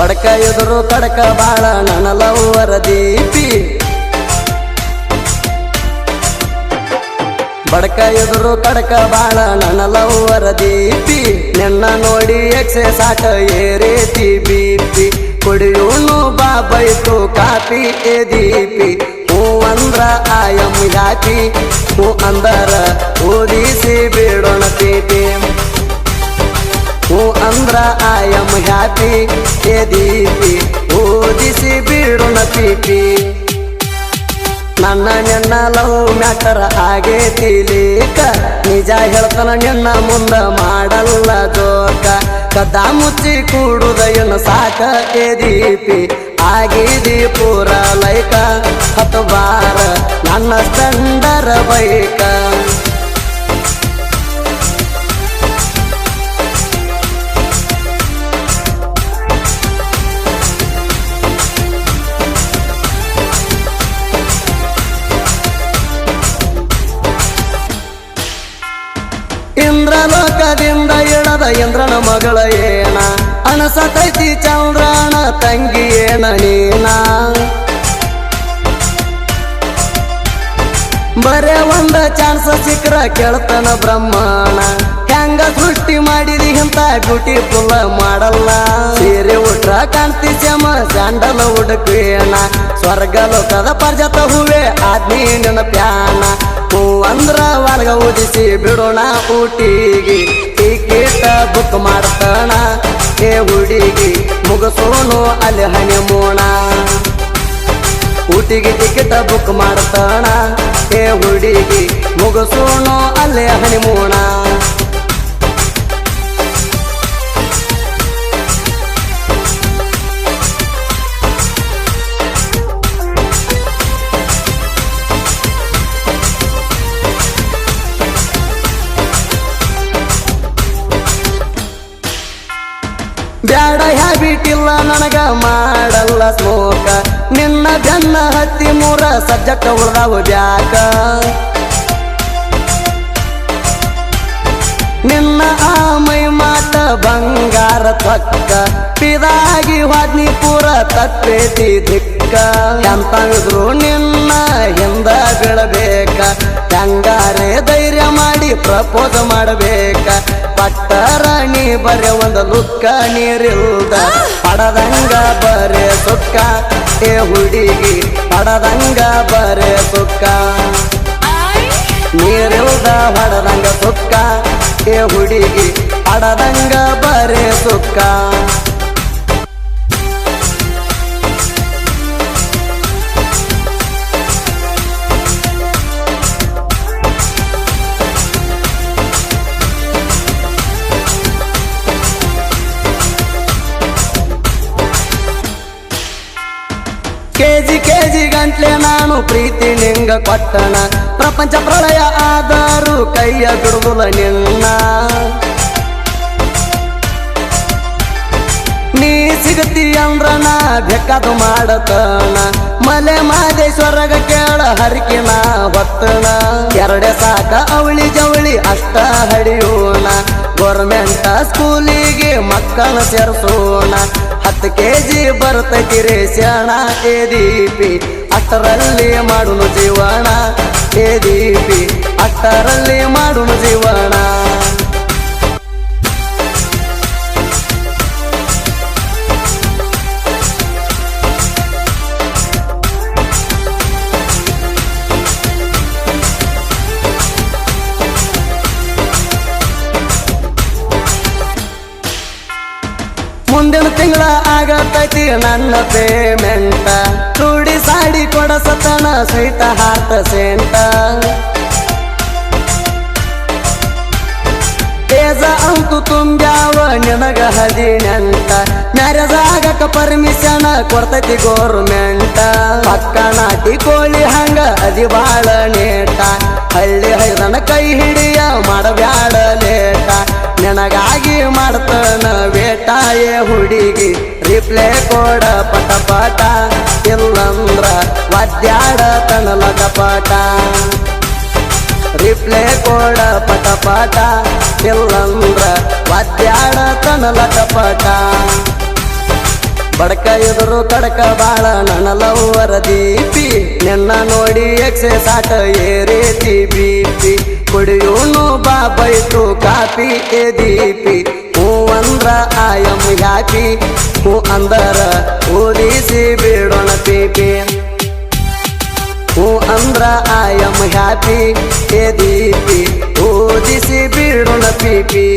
ಬಡಕ ಎದುರು ಕಡಕ ಬಾಳ ನನ್ನ ಲವ್ವರ ದೀಪಿ ಬಡಕ ಎದುರು ಕಡಕ ಬಾಳ ನನ್ನ ಲವ್ವರ ದೀಪಿ ನಿನ್ನ ನೋಡಿ ಎಕ್ಸೆ ಸಾಕ ಏರೇತಿ ಬಿಪಿ ಕುಡಿಯೋನು ಬಾಬೈತು ಕಾಪಿ ಎ ದೀಪಿ ಹೂ ಅಂದ್ರ ಆಯಂ ಹ್ಯಾಪಿ ಹೂ ಅಂದರ ಓದಿಸಿ ಬಿಡೋಣ ಪೀಪಿ ಹೂ ಅಂದ್ರ ಆಯಂ ಹ್ಯಾಪಿ ಎ ದೀಪಿ ಓದಿಸಿ ಬಿಡೋಣ ಪೀಪಿ ನನ್ನ ನಿನ್ನ ಲವ್ ಮ್ಯಾಟರ್ ಆಗೇತಿ ಲೀಕ ನಿಜ ಹೇಳ್ತಾನ ನಿನ್ನ ಮುಂದ ಮಾಡಲ್ಲ ಜೋಕ ಕದ ಮುಚ್ಚಿ ಕೂಡುದ ಏನು ಸಾಕ ಎ ದೀಪಿ ಆಗಿದಿ ಪೂರ ಲೈಕ ಹತ್ತು ಬಾರ ನನ್ನ ಸ್ಪೆಂಡರ ಬೈಕ ಇಂದ್ರಲೋಕದಿಂದ ಇಳದ ಇಂದ್ರನ ಮಗಳ ಏನ ಅನಸತೈತಿ ಚಂದ್ರನ ತಂಗಿ ಏನ ನೀನ ಬರೇ ಒಂದ ಚಾನ್ಸ್ ಸಿಕ್ರ ಕೇಳ್ತಾನ ಬ್ರಹ್ಮಣ ಹೆಂಗ ಸೃಷ್ಟಿ ಮಾಡಿದಿ ಇಂತ ಬ್ಯೂಟಿಫುಲ್ ಮಾಡಲ್ಲ ಸೀರೆ ಉಟ್ರ ಕಾಣ್ತಿ ಶ್ಯಾಮ ಸ್ಯಾಂಡಲ್ ಹುಡುಕೇಣ ಸ್ವರ್ಗ ಲೋಕದ ಪರ್ಜತ ಹೂವೆ ಆದ್ನಿ ನಿನ್ನ ಪ್ಯಾನ ಹೂ ಅಂದ್ರ ವರ್ಗ ಉದಿಸಿ ಬಿಡೋಣ ಊಟಿಗೆ ಟಿಕೆಟ್ ಬುಕ್ ಮಾಡ್ತಾನ ಏ ಹುಡುಗಿ ಮುಗಸೋನು ಅಲ್ಲಿ ಹನಿಮೂಣ ಊಟಿಗೆ ಟಿಕೆಟ್ ಬುಕ್ ಮಾಡ್ತಾನ ಏ ಹುಡುಗಿ ಮುಗಸೋನು ಅಲ್ಲೇ ಹನಿಮೂಣ ಬ್ಯಾಡ ಹ್ಯಾಬಿಟ್ ಇಲ್ಲ ನನಗ ಮಾಡಲ್ಲ ಸ್ಮೋಕ ನಿನ್ನ ಬೆನ್ನ ಹತ್ತಿ ಮೂರ ಸಬ್ಜೆಕ್ಟ್ ಉಳ್ದಾವು ಬ್ಯಾಕ ನಿನ್ನ ಆ ಮೈ ಮಾತ ಬಂಗಾರ ತಕ್ಕ ಪಿದಾಗಿ ವಾದ್ನಿ ಪೂರ ತಪ್ಪೇತಿ ದಿಕ್ಕ ಎಂತಾಗಿದ್ರು ನಿನ್ನ ಹಿಂದ ಬೀಳಬೇಕ ಹೆಂಗಾರೆ ಧೈರ್ಯ ಮಾಡಿ ಪ್ರಪೋಸ್ ಮಾಡಬೇಕ ಪಟ್ಟರ ನೀ ಬರೆ ಒಂದು ಲುಕ್ಕ ನೀರಿಲ್ದ ಪಡದಂಗ ಬರೆ ಸುಕ್ಕ ಏ ಹುಡುಗಿ ಪಡದಂಗ ಬರೆ ಸುಕ್ಕ ನೀರಿಲ್ದ ಹೊಡದಂಗ ಸುಕ್ಕ ಏ ಹುಡುಗಿ ಪಡದಂಗ ಬರೆ ಸುಕ್ಕ ಕೆಜಿ ಗಂಟ್ಲೆ ನಾನು ಪ್ರೀತಿ ನಿಂಗ ಕೊಟ್ಟಣ ಪ್ರಪಂಚ ಪ್ರಳಯ ಆದರೂ ಕೈಯ ಬಿಡುವುಲ್ಲ ನಿನ್ನ ನೀ ಸಿಗತಿ ಅಂದ್ರ ನಾ ಬೇಕಾದು ಮಾಡತಣ ಮಲೆ ಮಾದೇಶ್ವರಗ ಕೇಳ ಹರಿಕಿನ ಹೊತ್ತಣ ಎರಡೆ ಸಾಕ ಅವಳಿ ಜವಳಿ ಅಷ್ಟ ಹಡಿಯೋಣ ಗೌರ್ಮೆಂಟ್ ಸ್ಕೂಲಿಗೆ ಮಕ್ಕಳ ಸೇರ್ಸೋಣ 10 kg ಬರ್ತೈತಿ ರೇಷಣ ಏ ದೀಪಿ ಅಷ್ಟರಲ್ಲಿ ಮಾಡುನು ಜೀವನ ಏ ದೀಪಿ ಅಷ್ಟರಲ್ಲಿ ಮಾಡುನು ಜೀವನ ಮುಂದಿನ ತಿಂಗಳ ಆಗತೈತಿ ನನ್ನ ಪೇಮೆಂಟ ರೂಢಿ ಸಾಡಿ ಕೊಡಸತನ ಸ್ವೀಟ ಹಾರ್ಟ್ ಸೆಂಟ ಏಜ ಅಂತೂ ತುಂಬ್ಯಾವ ನಿನಗ 18 ಮ್ಯಾರೇಜ್ ಆಗಕ ಪರ್ಮಿಷನ್ ಕೊಡ್ತೈತಿ ಗೌರ್ಮೆಂಟ್ ಪಕ್ಕ ನಾಟಿ ಕೋಳಿ ಹಂಗ ಅದಿ ಬಾಳ ನೇಟ ಹಳ್ಳಿ ಹೈದನ ಕೈ ಹಿಡಿಯ ಮಾಡಬ್ಯಾಡ ಲೇಟ ನಿನಗಾಗಿ ಮಾಡ್ತಾನ ವೇಟ ಏ ಹುಡುಗಿ ರಿಪ್ಲೈ ಕೊಡ ಪಟ ಪಟ ಇಲ್ಲಂದ್ರ ವಾದ್ಯಾಡ ತನಲ ಕಪಟ ರಿಪ್ಲೈ ಕೊಡ ಪಟ ಪಟ ಇಲ್ಲಂದ್ರ ವಾದ್ಯಾಡ ತನಲ ಕಪಟ ಬಡಕ ಎದುರು ಕಡಕ ಬಾಳ ನನ್ನ ಲವ್ವರ ದೀಪಿ ನಿನ್ನ ನೋಡಿ ಎಕ್ಸೆಸ್ ಆಟ ಏರೇತಿ ಬಿಪಿ ಕುಡಿಯೋನು ಬಾ ಬೈತು ಕಾಪಿ ಎ ದೀಪಿ ಹೂ ಅಂದ್ರ ಐ ಆಮ್ ಹ್ಯಾಪಿ ಹೂ ಅಂದರ ಓದಿಸಿ ಬಿಡೋಣ ಪೀಪಿ ಹೂ ಅಂದ್ರ I am happy A Deepi ಓದಿಸಿ ಬಿಡೋಣ ಪೀಪಿ